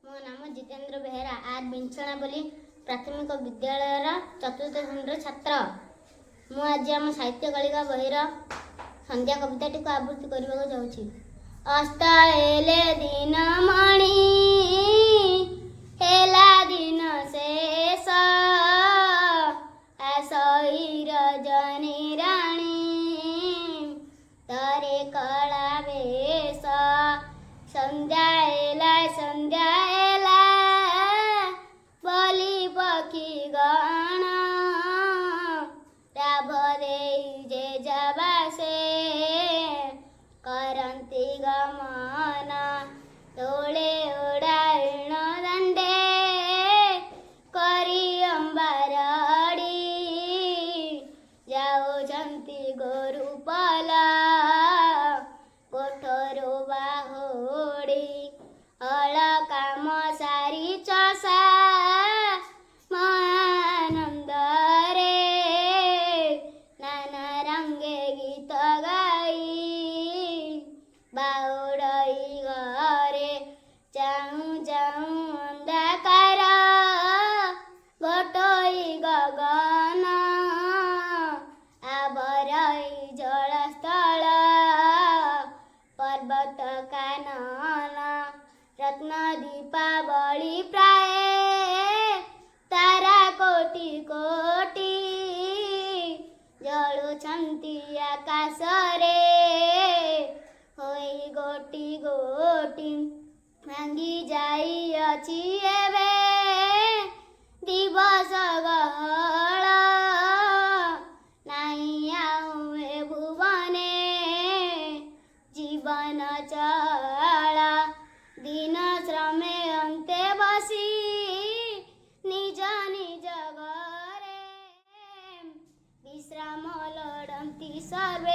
मो नाम जितेन्द्र बेहेरा आर बिंछणा बोली प्राथमिक विद्यालय चतुर्थ श्रेणी छात्र। मु आज आम साहित्य कलिका बहिर संध्या कविताटी को आवृत्ति करने जाऊँगी। अस्ताएले दिन मणि हेला दिन शेष आसई रजनी राणी तरे कला वेश संध्या एला बोली पक्षी गण राभ देई जे जबासे करंती गमन तोळे उडाइण दंडे करी अंबारडी जाऊचंती गोरुपला कोठरो बाहोडी हल काम सारी चसा महानंद रे नाना रंगे गीत गाई बाउडई घरे जाऊँ जाऊँ अंधकार गोटोई गगन आवरई जलस्थल पर्वत कानन रत्न दीपावली प्राय तारा कोटि कोटि जलुछंती आकाश रे होई गोटी गोटी भांगी जाई अछि एबे दिवस गहळ नाही आउ ए भुवने जीवन चल दिन श्रमे अन्ते बसी निज निज घरे विश्राम लोड़ंती सर्व